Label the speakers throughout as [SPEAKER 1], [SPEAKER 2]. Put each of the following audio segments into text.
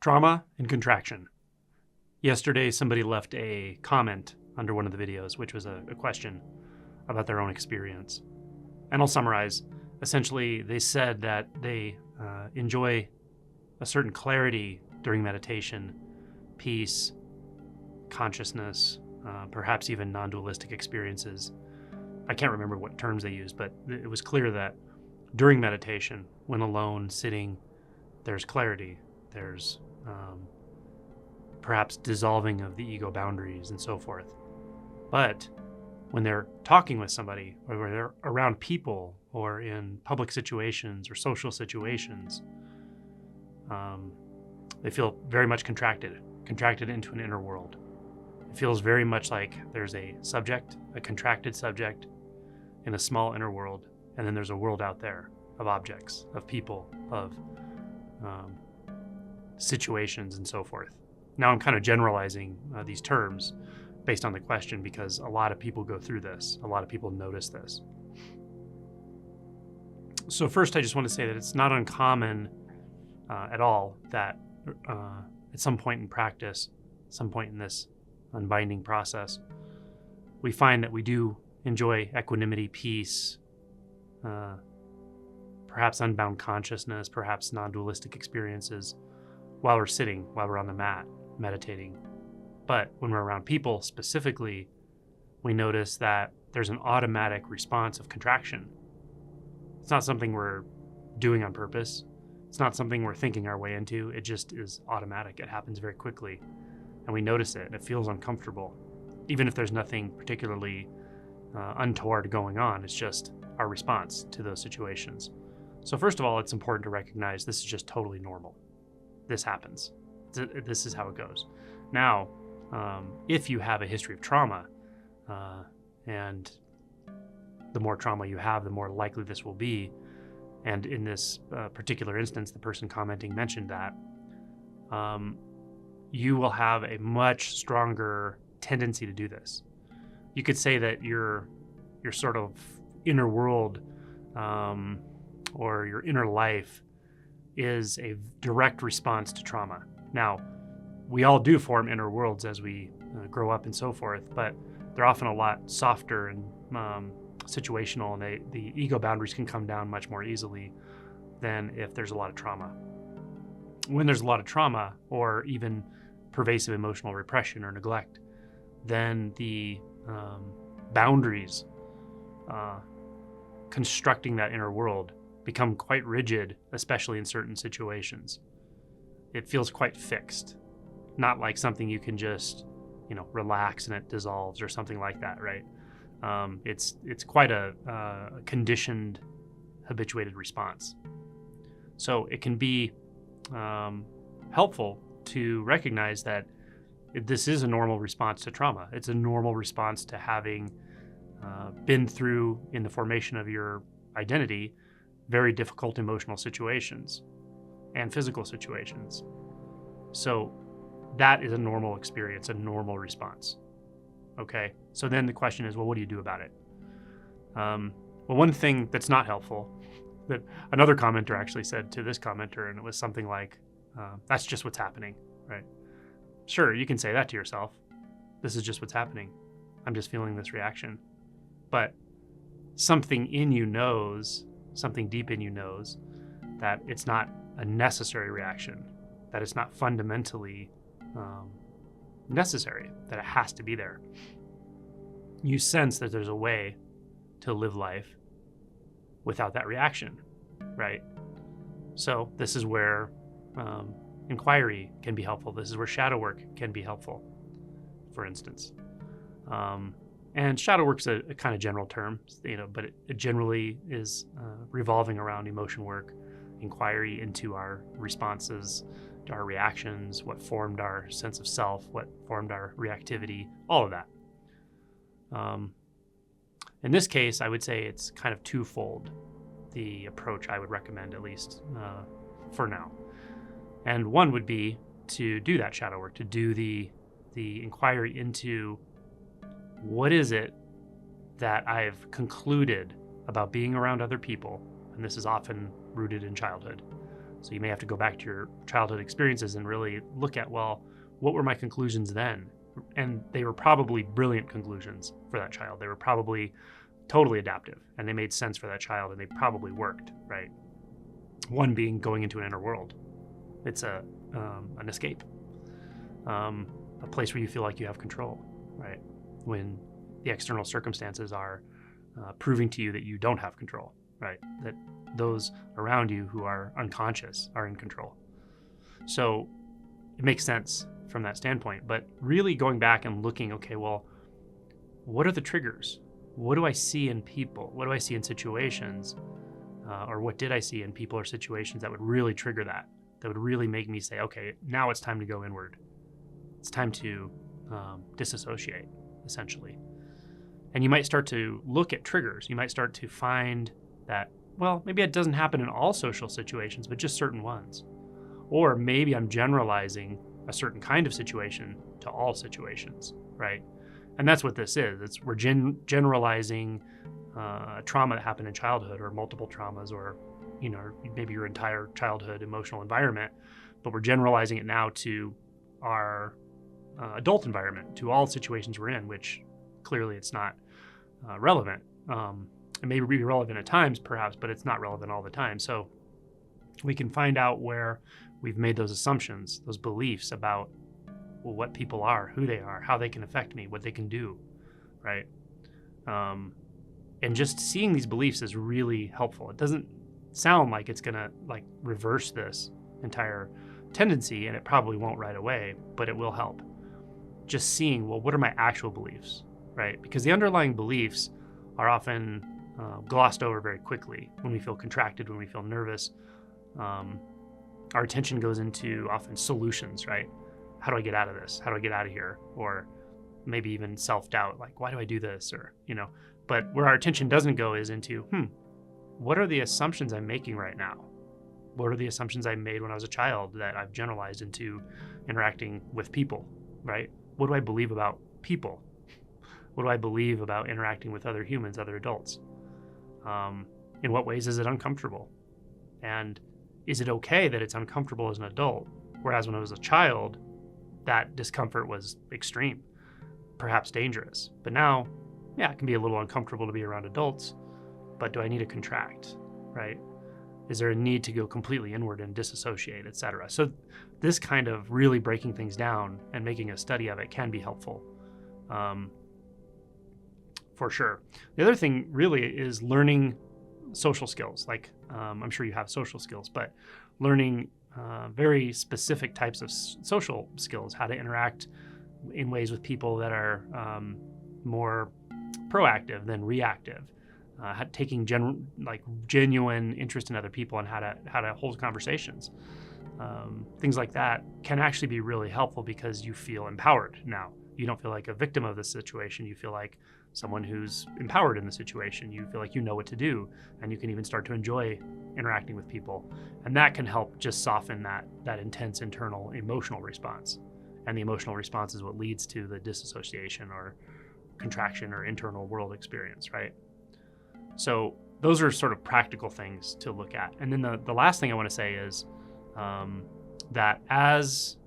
[SPEAKER 1] Trauma and contraction. Yesterday, somebody left a comment under one of the videos, which was a question about their own experience. And I'll summarize. Essentially, they said that they enjoy a certain clarity during meditation, peace, consciousness, perhaps even non-dualistic experiences. I can't remember what terms they used, but it was clear that during meditation, when alone, sitting, there's clarity, there's perhaps dissolving of the ego boundaries and so forth. But when they're talking with somebody, or when they're around people, or in public situations or social situations, they feel very much contracted into an inner world. It feels very much like there's a subject, a contracted subject in a small inner world, and then there's a world out there of objects, of people, of situations and so forth. Now I'm kind of generalizing these terms based on the question because a lot of people go through this. A lot of people notice this. So first, I just want to say that it's not uncommon at all that at some point in practice, some point in this unbinding process, we find that we do enjoy equanimity, peace, perhaps unbound consciousness, perhaps non-dualistic experiences while we're sitting, while we're on the mat, meditating. But when we're around people specifically, we notice that there's an automatic response of contraction. It's not something we're doing on purpose. It's not something we're thinking our way into. It just is automatic. It happens very quickly. And we notice it, and it feels uncomfortable. Even if there's nothing particularly untoward going on, it's just our response to those situations. So first of all, it's important to recognize this is just totally normal. This happens. This is how it goes. Now, if you have a history of trauma, and the more trauma you have, the more likely this will be. And in this particular instance, the person commenting mentioned that you will have a much stronger tendency to do this. You could say that your sort of inner world or your inner life is a direct response to trauma. Now, we all do form inner worlds as we grow up and so forth, but they're often a lot softer and situational, and the ego boundaries can come down much more easily than if there's a lot of trauma. When there's a lot of trauma or even pervasive emotional repression or neglect, then the boundaries constructing that inner world become quite rigid, especially in certain situations. It feels quite fixed, not like something you can just, relax and it dissolves or something like that, right? It's quite a conditioned, habituated response. So it can be helpful to recognize that this is a normal response to trauma. It's a normal response to having been through, in the formation of your identity, very difficult emotional situations and physical situations. So that is a normal experience, a normal response. Okay, so then the question is, well, what do you do about it? Well, one thing that's not helpful, that another commenter actually said to this commenter, and it was something like, that's just what's happening, right? Sure, you can say that to yourself. This is just what's happening. I'm just feeling this reaction. But something in you knows, something deep in you knows that it's not a necessary reaction, that it's not fundamentally necessary, that it has to be there. You sense that there's a way to live life without that reaction, right? So this is where inquiry can be helpful. This is where shadow work can be helpful, for instance. And shadow work's a kind of general term, but it generally is revolving around emotion work, inquiry into our responses, our reactions, what formed our sense of self, what formed our reactivity, all of that. In this case, I would say it's kind of twofold, the approach I would recommend, at least for now. And one would be to do that shadow work, to do the inquiry into what is it that I've concluded about being around other people, and this is often rooted in childhood. So you may have to go back to your childhood experiences and really look at, well, what were my conclusions then? And they were probably brilliant conclusions for that child. They were probably totally adaptive, and they made sense for that child, and they probably worked, right? One being going into an inner world. It's an escape, a place where you feel like you have control, right? When the external circumstances are proving to you that you don't have control, right? That those around you who are unconscious are in control. So it makes sense from that standpoint, but really going back and looking, okay, well, what are the triggers? What do I see in people? What do I see in situations? Or what did I see in people or situations that would really trigger that would really make me say, okay, now it's time to go inward. It's time to disassociate, essentially. And you might start to look at triggers. You might start to find that, well, maybe it doesn't happen in all social situations, but just certain ones. Or maybe I'm generalizing a certain kind of situation to all situations, right? And that's what this is. We're generalizing trauma that happened in childhood, or multiple traumas, or maybe your entire childhood emotional environment, but we're generalizing it now to our adult environment, to all situations we're in, which clearly it's not relevant. It may be relevant at times, perhaps, but it's not relevant all the time. So we can find out where we've made those assumptions, those beliefs about, well, what people are, who they are, how they can affect me, what they can do, right? And just seeing these beliefs is really helpful. It doesn't sound like it's gonna reverse this entire tendency, and it probably won't right away, but it will help. Just seeing, well, what are my actual beliefs, right? Because the underlying beliefs are often glossed over very quickly. When we feel contracted, when we feel nervous, our attention goes into often solutions, right? How do I get out of this? How do I get out of here? Or maybe even self-doubt, like, why do I do this? Or, but where our attention doesn't go is into, what are the assumptions I'm making right now? What are the assumptions I made when I was a child that I've generalized into interacting with people, right? What do I believe about people? What do I believe about interacting with other humans, other adults? In what ways is it uncomfortable? And is it okay that it's uncomfortable as an adult? Whereas when I was a child, that discomfort was extreme, perhaps dangerous. But now, yeah, it can be a little uncomfortable to be around adults, but do I need to contract, right? Is there a need to go completely inward and disassociate, etc.? So this kind of really breaking things down and making a study of it can be helpful, for sure. The other thing really is learning social skills. Like, I'm sure you have social skills, but learning very specific types of social skills, how to interact in ways with people that are more proactive than reactive, taking genuine interest in other people and how to hold conversations. Things like that can actually be really helpful because you feel empowered now. You don't feel like a victim of the situation. You feel like someone who's empowered in the situation. You feel like you know what to do, and you can even start to enjoy interacting with people. And that can help just soften that intense internal emotional response. And the emotional response is what leads to the disassociation or contraction or internal world experience, right? So those are sort of practical things to look at. And then the last thing I want to say is that as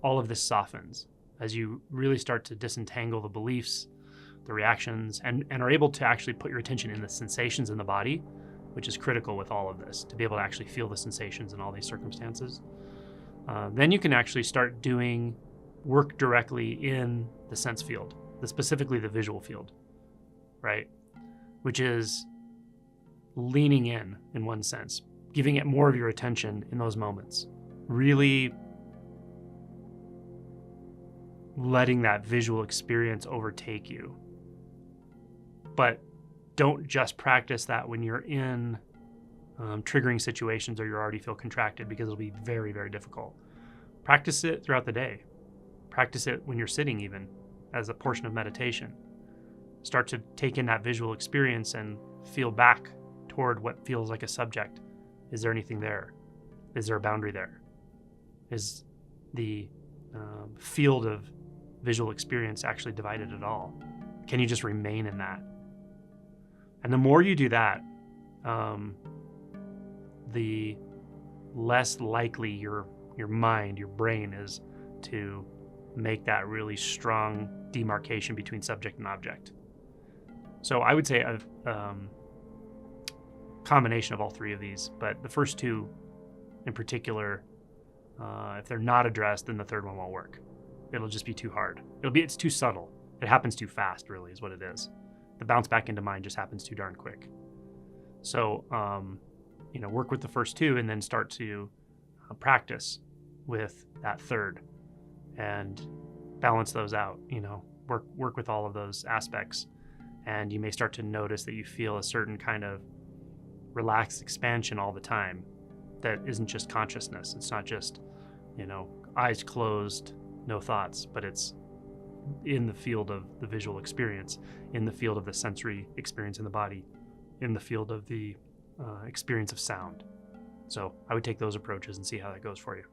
[SPEAKER 1] all of this softens, as you really start to disentangle the beliefs, the reactions, and are able to actually put your attention in the sensations in the body, which is critical with all of this, to be able to actually feel the sensations in all these circumstances, then you can actually start doing work directly in the sense field, specifically the visual field, right? Which is leaning in one sense, giving it more of your attention in those moments, really letting that visual experience overtake you. But don't just practice that when you're in triggering situations or you already feel contracted, because it'll be very, very difficult. Practice it throughout the day. Practice it when you're sitting, even as a portion of meditation. Start to take in that visual experience and feel back toward what feels like a subject. Is there anything there? Is there a boundary there? Is the field of visual experience actually divided at all? Can you just remain in that? And the more you do that, the less likely your mind, your brain is to make that really strong demarcation between subject and object. So I would say a combination of all three of these, but the first two in particular, if they're not addressed, then the third one won't work. It'll just be too hard. It's too subtle. It happens too fast, really, is what it is. The bounce back into mind just happens too darn quick. So, work with the first two and then start to practice with that third and balance those out, work with all of those aspects. And you may start to notice that you feel a certain kind of relaxed expansion all the time that isn't just consciousness. It's not just, eyes closed, no thoughts, but it's in the field of the visual experience, in the field of the sensory experience in the body, in the field of the experience of sound. So I would take those approaches and see how that goes for you.